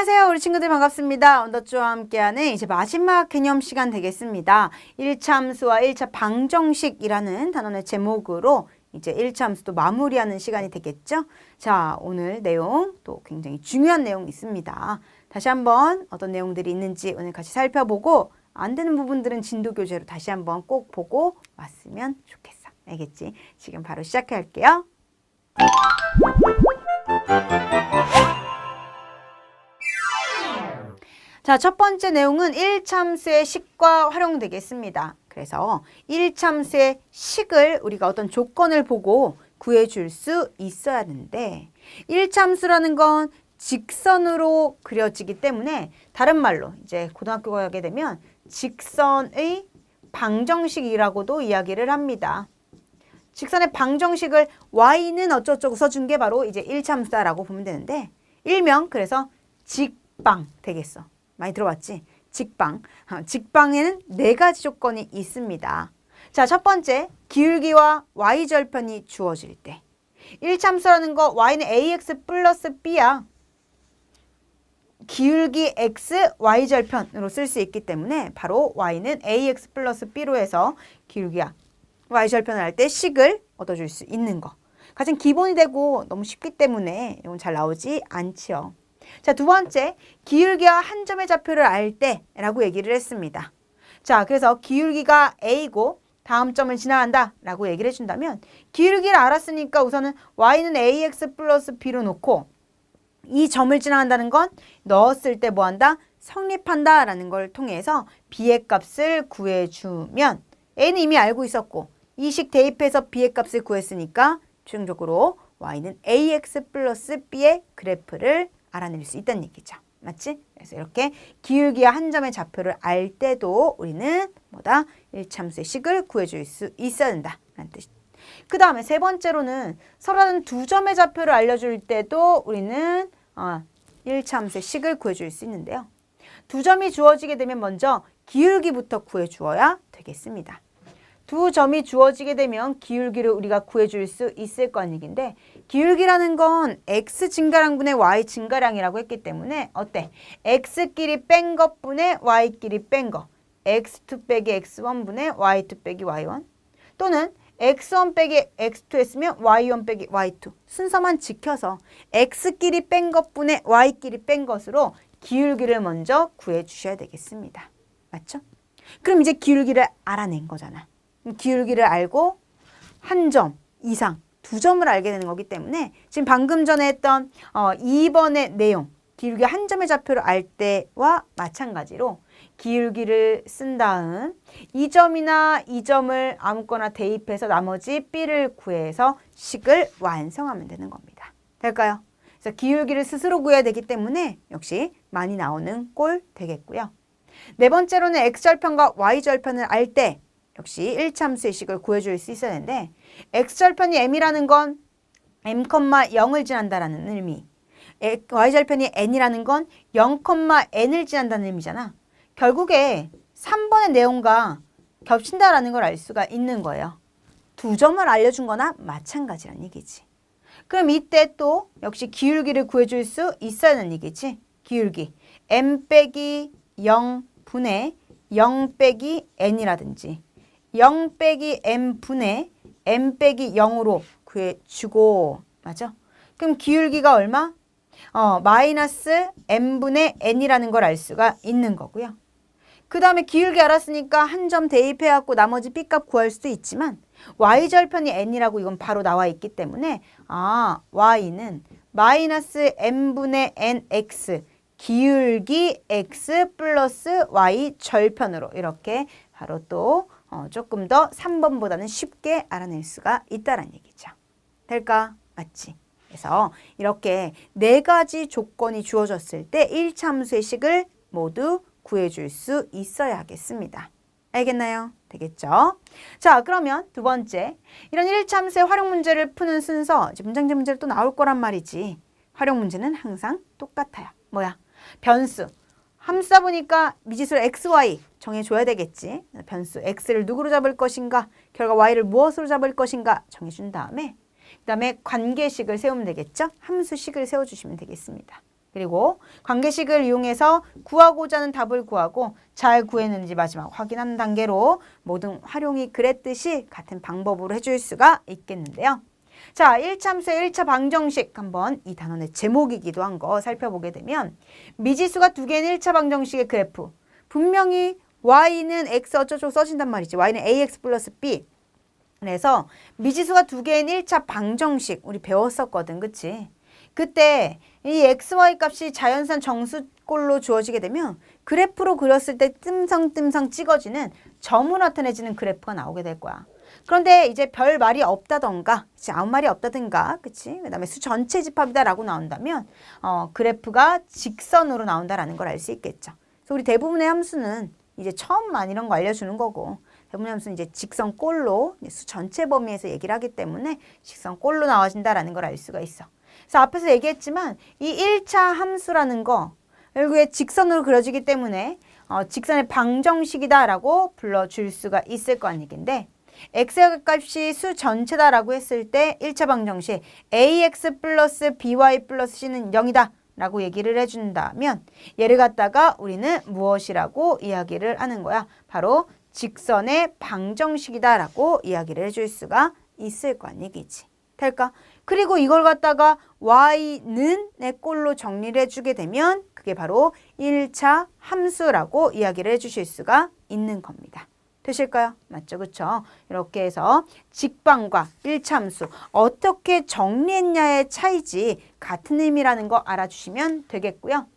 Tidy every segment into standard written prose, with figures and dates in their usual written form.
안녕하세요. 우리 친구들 반갑습니다. 언더쭈와 함께하는 이제 마지막 개념 시간 되겠습니다. 1차 함수와 1차 방정식이라는 단원의 제목으로 이제 1차 함수도 마무리하는 시간이 되겠죠? 자, 오늘 내용 또 굉장히 중요한 내용이 있습니다. 다시 한번 어떤 내용들이 있는지 오늘 같이 살펴보고 안 되는 부분들은 진도 교재로 다시 한번 꼭 보고 왔으면 좋겠어. 알겠지? 지금 바로 시작할게요. 자, 첫 번째 내용은 1차 함수의 식과 활용되겠습니다. 그래서 1차 함수의 식을 우리가 어떤 조건을 보고 구해줄 수 있어야 하는데 1차 함수라는 건 직선으로 그려지기 때문에 다른 말로 이제 고등학교 가게 되면 직선의 방정식이라고도 이야기를 합니다. 직선의 방정식을 y는 어쩌고저쩌고 써준 게 바로 이제 1차 함수다라고 보면 되는데 일명 그래서 직방 되겠어. 많이 들어봤지? 직방. 직방에는 4가지 조건이 있습니다. 자, 첫 번째, 기울기와 y절편이 주어질 때. 1차 함수라는 거 y는 ax 플러스 b야. 기울기 x, y절편으로 쓸 수 있기 때문에 바로 y는 ax 플러스 b로 해서 기울기와 y절편을 할 때 식을 얻어줄 수 있는 거. 가장 기본이 되고 너무 쉽기 때문에 이건 잘 나오지 않지요. 자, 두 번째, 기울기와 한 점의 좌표를 알 때라고 얘기를 했습니다. 자, 그래서 기울기가 a고 다음 점을 지나간다 라고 얘기를 해준다면 기울기를 알았으니까 우선은 y는 ax 플러스 b로 놓고 이 점을 지나간다는 건 넣었을 때 뭐한다? 성립한다 라는 걸 통해서 b의 값을 구해주면 a는 이미 알고 있었고 이 식 대입해서 b의 값을 구했으니까 최종적으로 y는 ax 플러스 b의 그래프를 알아낼 수 있다는 얘기죠. 맞지? 그래서 이렇게 기울기와 한 점의 좌표를 알 때도 우리는 뭐다? 1차 함수의 식을 구해줄 수 있어야 된다. 라는 뜻. 그 다음에 세 번째로는 서로 다른 두 점의 좌표를 알려줄 때도 우리는 1차 함수의 식을 구해줄 수 있는데요. 두 점이 주어지게 되면 먼저 기울기부터 구해주어야 되겠습니다. 두 점이 주어지게 되면 기울기를 우리가 구해줄 수 있을 거란 얘기인데 기울기라는 건 x 증가량분의 y 증가량이라고 했기 때문에 어때? x끼리 뺀 것분의 y끼리 뺀 거 x2 빼기 x1분의 y2 빼기 y1 또는 x1 빼기 x2 했으면 y1 빼기 y2 순서만 지켜서 x끼리 뺀 것분의 y끼리 뺀 것으로 기울기를 먼저 구해주셔야 되겠습니다. 맞죠? 그럼 이제 기울기를 알아낸 거잖아. 기울기를 알고 한 점 이상 두 점을 알게 되는 거기 때문에 지금 방금 전에 했던 2번의 내용 기울기 한 점의 좌표를 알 때와 마찬가지로 기울기를 쓴 다음 이 점이나 이 점을 아무거나 대입해서 나머지 b를 구해서 식을 완성하면 되는 겁니다. 될까요? 그래서 기울기를 스스로 구해야 되기 때문에 역시 많이 나오는 꼴 되겠고요. 네 번째로는 x절편과 y절편을 알 때 역시 1차 함수의 식을 구해줄 수 있어야 되는데 x절편이 m이라는 건 m,0을 지난다라는 의미 y절편이 n이라는 건 0,n을 지난다는 의미잖아. 결국에 3번의 내용과 겹친다라는 걸 알 수가 있는 거예요. 두 점을 알려준 거나 마찬가지란 얘기지. 그럼 이때 또 역시 기울기를 구해줄 수 있어야 하는 얘기지. 기울기 m 빼기 0분의 0 빼기 n이라든지 0 빼기 m분의 m 빼기 0으로 구해주고 맞아? 그럼 기울기가 얼마? 마이너스 m분의 n이라는 걸 알 수가 있는 거고요. 그 다음에 기울기 알았으니까 한 점 대입해갖고 나머지 b값 구할 수도 있지만 y절편이 n이라고 이건 바로 나와 있기 때문에 y는 마이너스 m분의 nx 기울기 x 플러스 y 절편으로 이렇게 바로 또 조금 더 3번보다는 쉽게 알아낼 수가 있다는 얘기죠. 될까? 맞지? 그래서 이렇게 4가지 조건이 주어졌을 때 1차 함수의 식을 모두 구해줄 수 있어야 하겠습니다. 알겠나요? 되겠죠? 자, 그러면 두 번째 이런 1차 함수의 활용 문제를 푸는 순서 이제 문장제 문제로 또 나올 거란 말이지. 활용 문제는 항상 똑같아요. 뭐야? 변수. 함수다 보니까 미지수를 x, y 정해줘야 되겠지. 변수 x를 누구로 잡을 것인가, 결과 y를 무엇으로 잡을 것인가 정해준 다음에 그 다음에 관계식을 세우면 되겠죠. 함수식을 세워주시면 되겠습니다. 그리고 관계식을 이용해서 구하고자 하는 답을 구하고 잘 구했는지 마지막 확인하는 단계로 모든 활용이 그랬듯이 같은 방법으로 해줄 수가 있겠는데요. 자, 1차 함수의 1차 방정식 한번 이 단원의 제목이기도 한 거 살펴보게 되면 미지수가 두 개인 1차 방정식의 그래프 분명히 y는 x 어쩌고 써진단 말이지. y는 ax 플러스 b. 그래서 미지수가 두 개인 1차 방정식 우리 배웠었거든. 그치? 그때 이 xy 값이 자연산 정수꼴로 주어지게 되면 그래프로 그렸을 때 뜸성뜸성 찍어지는 점으로 나타내지는 그래프가 나오게 될 거야. 그런데 이제 별 말이 없다던가, 아무 말이 없다든가, 그치? 그 다음에 수 전체 집합이다라고 나온다면, 그래프가 직선으로 나온다라는 걸 알 수 있겠죠. 그래서 우리 대부분의 함수는 이제 처음만 이런 거 알려주는 거고, 대부분의 함수는 이제 직선꼴로, 수 전체 범위에서 얘기를 하기 때문에 직선꼴로 나와진다라는 걸 알 수가 있어. 그래서 앞에서 얘기했지만, 이 1차 함수라는 거, 결국에 직선으로 그려지기 때문에, 직선의 방정식이다라고 불러줄 수가 있을 거 아니겠는데, x의 값이 수 전체다라고 했을 때 1차 방정식 ax 플러스 by 플러스 c는 0이다 라고 얘기를 해준다면 얘를 갖다가 우리는 무엇이라고 이야기를 하는 거야? 바로 직선의 방정식이다 라고 이야기를 해줄 수가 있을 거 아니겠지. 될까? 그리고 이걸 갖다가 y는 의 꼴로 정리를 해주게 되면 그게 바로 1차 함수라고 이야기를 해주실 수가 있는 겁니다. 되실까요? 맞죠? 그쵸? 이렇게 해서 직방과 1차 함수 어떻게 정리했냐의 차이지 같은 의미라는 거 알아주시면 되겠고요.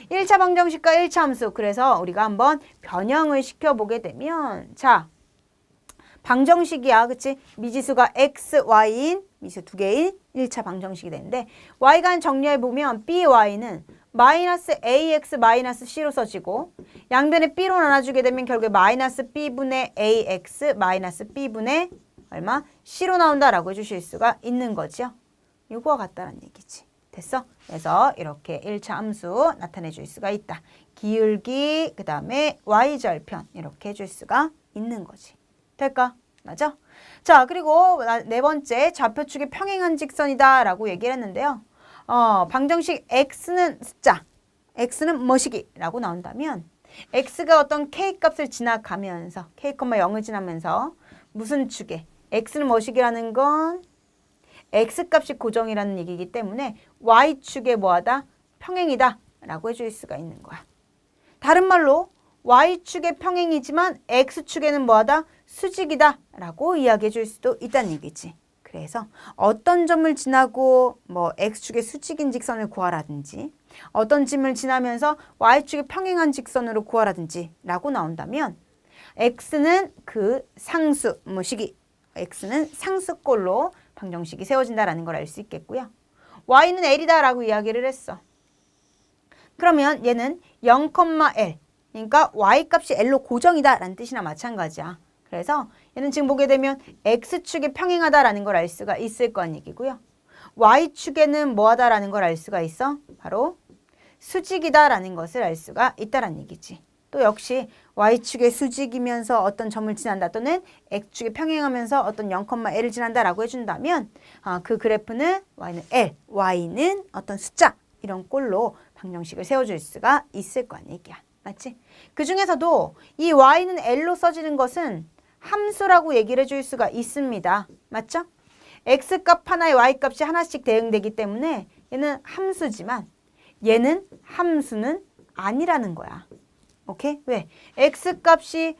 1차 방정식과 1차 함수 그래서 우리가 한번 변형을 시켜보게 되면 자 방정식이야. 그치? 미지수가 x, y인 미지수 두 개인 1차 방정식이 되는데 y가 정리해보면 by는 마이너스 ax 마이너스 c로 써지고 양변에 b로 나눠주게 되면 결국에 마이너스 b분의 ax 마이너스 b분의 얼마? c로 나온다라고 해주실 수가 있는 거죠. 이거와 같다는 얘기지. 됐어? 그래서 이렇게 1차 함수 나타내 줄 수가 있다. 기울기 그 다음에 y절편 이렇게 해줄 수가 있는 거지. 될까? 맞아? 자 그리고 네 번째 좌표축의 평행한 직선이다 라고 얘기를 했는데요. 방정식 x는 숫자, x는 뭐시기 라고 나온다면 x가 어떤 k값을 지나가면서 k,0을 지나면서 무슨 축에 x는 뭐시기라는 건 x값이 고정이라는 얘기이기 때문에 y축에 뭐하다? 평행이다 라고 해줄 수가 있는 거야. 다른 말로 y축의 평행이지만 x축에는 뭐하다? 수직이다 라고 이야기해 줄 수도 있다는 얘기지. 그래서 어떤 점을 지나고 뭐 x축의 수직인 직선을 구하라든지 어떤 점을 지나면서 y축의 평행한 직선으로 구하라든지 라고 나온다면 x는 그 상수 뭐시기 x는 상수꼴로 방정식이 세워진다라는 걸 알 수 있겠고요. y는 l이다 라고 이야기를 했어. 그러면 얘는 0,l 그러니까 y값이 l로 고정이다 라는 뜻이나 마찬가지야. 그래서 얘는 지금 보게 되면 x축이 평행하다라는 걸 알 수가 있을 거란 얘기고요. y축에는 뭐하다라는 걸 알 수가 있어? 바로 수직이다라는 것을 알 수가 있다라는 얘기지. 또 역시 y축의 수직이면서 어떤 점을 지난다 또는 x축이 평행하면서 어떤 0,l을 지난다라고 해준다면 그 그래프는 y는 l, y는 어떤 숫자 이런 꼴로 방정식을 세워줄 수가 있을 거란 얘기야. 맞지? 그 중에서도 이 y는 l로 써지는 것은 함수라고 얘기를 해줄 수가 있습니다. 맞죠? x값 하나에 y값이 하나씩 대응되기 때문에 얘는 함수지만 얘는 함수는 아니라는 거야. 오케이? 왜? x값이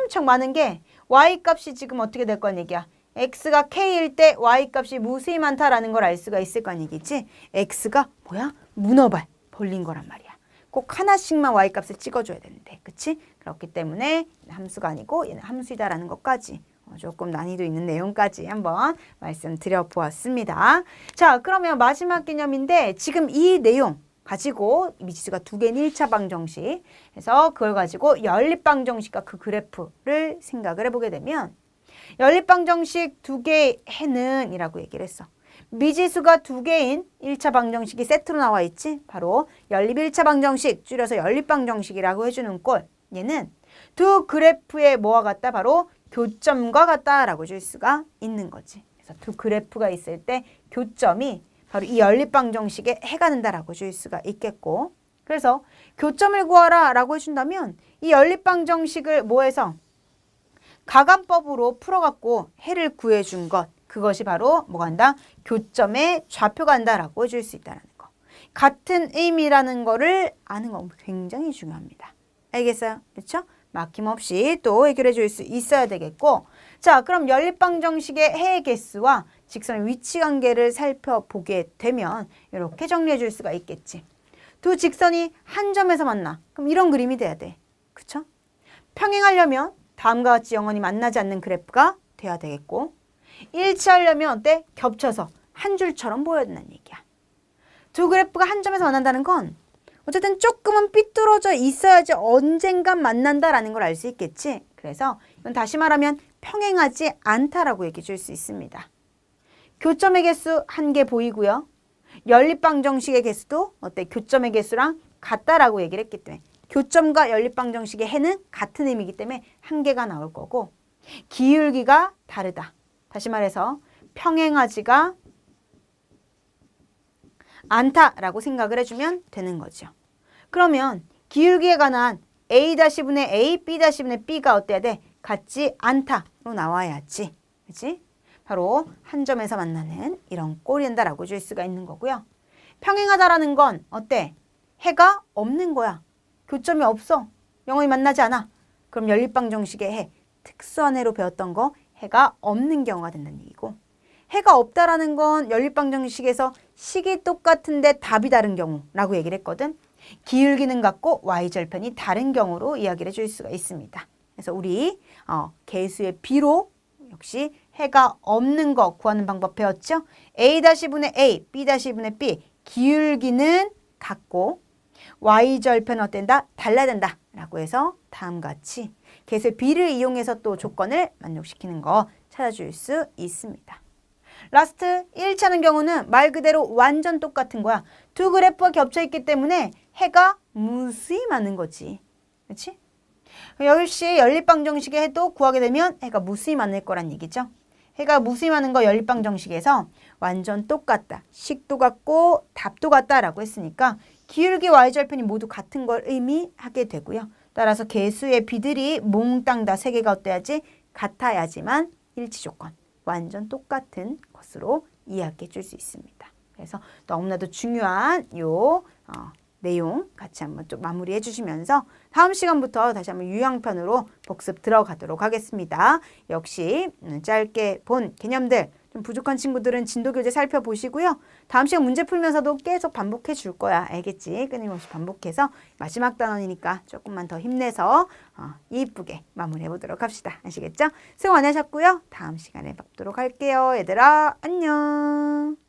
엄청 많은 게 y값이 지금 어떻게 될 거란 얘기야. x가 k일 때 y값이 무수히 많다라는 걸 알 수가 있을 거란 얘기지. x가 뭐야? 문어발 벌린 거란 말이야. 꼭 하나씩만 y값을 찍어줘야 되는데. 그치? 그렇기 때문에 함수가 아니고 얘는 함수이다라는 것까지 조금 난이도 있는 내용까지 한번 말씀드려 보았습니다. 자, 그러면 마지막 개념인데 지금 이 내용 가지고 미지수가 두 개인 1차 방정식 해서 그걸 가지고 연립방정식과 그 그래프를 생각을 해보게 되면 연립방정식 두 개의 해는 이라고 얘기를 했어. 미지수가 두 개인 1차 방정식이 세트로 나와 있지. 바로 연립 1차 방정식 줄여서 연립방정식이라고 해주는 꼴. 얘는 두 그래프의 뭐와 같다? 바로 교점과 같다라고 줄 수가 있는 거지. 그래서 두 그래프가 있을 때 교점이 바로 이 연립방정식에 해가 된다라고 줄 수가 있겠고 그래서 교점을 구하라 라고 해준다면 이 연립방정식을 뭐해서 가감법으로 풀어갖고 해를 구해준 것 그것이 바로 뭐가 한다? 교점의 좌표가 한다라고 해줄 수 있다는 거. 같은 의미라는 거를 아는 거 굉장히 중요합니다. 알겠어요? 그렇죠? 막힘없이 또 해결해 줄 수 있어야 되겠고 자 그럼 연립방정식의 해의 개수와 직선의 위치 관계를 살펴보게 되면 이렇게 정리해 줄 수가 있겠지. 두 직선이 한 점에서 만나. 그럼 이런 그림이 돼야 돼. 그쵸? 평행하려면 다음과 같이 영원히 만나지 않는 그래프가 돼야 되겠고 일치하려면 어때? 겹쳐서 한 줄처럼 보여야 된다는 얘기야. 두 그래프가 한 점에서 만난다는 건 어쨌든 조금은 삐뚤어져 있어야지 언젠간 만난다라는 걸 알 수 있겠지. 그래서 이건 다시 말하면 평행하지 않다라고 얘기해 줄 수 있습니다. 교점의 개수 한 개 보이고요. 연립방정식의 개수도 어때? 교점의 개수랑 같다라고 얘기를 했기 때문에 교점과 연립방정식의 해는 같은 의미이기 때문에 한 개가 나올 거고 기울기가 다르다. 다시 말해서 평행하지가 않다라고 생각을 해주면 되는 거죠. 그러면 기울기에 관한 A-분의 A, B-분의 B가 어때야 돼? 같지 않다로 나와야지. 그치? 바로 한 점에서 만나는 이런 꼴이 된다라고 줄 수가 있는 거고요. 평행하다라는 건 어때? 해가 없는 거야. 교점이 없어. 영원히 만나지 않아. 그럼 연립방정식의 해, 특수한 해로 배웠던 거 해가 없는 경우가 된다는 얘기고 해가 없다라는 건 연립방정식에서 식이 똑같은데 답이 다른 경우라고 얘기를 했거든. 기울기는 같고 y절편이 다른 경우로 이야기를 해줄 수가 있습니다. 그래서 우리 개수의 B로 역시 해가 없는 거 구하는 방법 배웠죠? A-분의 A, B-분의 B 기울기는 같고 y절편은 어땠다? 달라야 된다 라고 해서 다음과 같이 개수의 B를 이용해서 또 조건을 만족시키는 거 찾아줄 수 있습니다. 라스트 1차는 경우는 말 그대로 완전 똑같은 거야. 두 그래프가 겹쳐있기 때문에 해가 무수히 많은 거지. 그렇지? 역시 연립방정식의 해도 구하게 되면 해가 무수히 많을 거란 얘기죠. 해가 무수히 많은 거 연립방정식에서 완전 똑같다. 식도 같고 답도 같다라고 했으니까 기울기 y절편이 모두 같은 걸 의미하게 되고요. 따라서 개수의 B들이 몽땅 다 세 개가 어때야지? 같아야지만 일치 조건. 완전 똑같은 것으로 이야기해 줄 수 있습니다. 그래서 너무나도 중요한 요 내용 같이 한번 좀 마무리해 주시면서 다음 시간부터 다시 한번 유형편으로 복습 들어가도록 하겠습니다. 역시 짧게 본 개념들 좀 부족한 친구들은 진도 교재 살펴보시고요. 다음 시간 문제 풀면서도 계속 반복해 줄 거야. 알겠지? 끊임없이 반복해서 마지막 단원이니까 조금만 더 힘내서 이쁘게 마무리해 보도록 합시다. 아시겠죠? 수고 많으셨고요. 다음 시간에 뵙도록 할게요. 얘들아 안녕.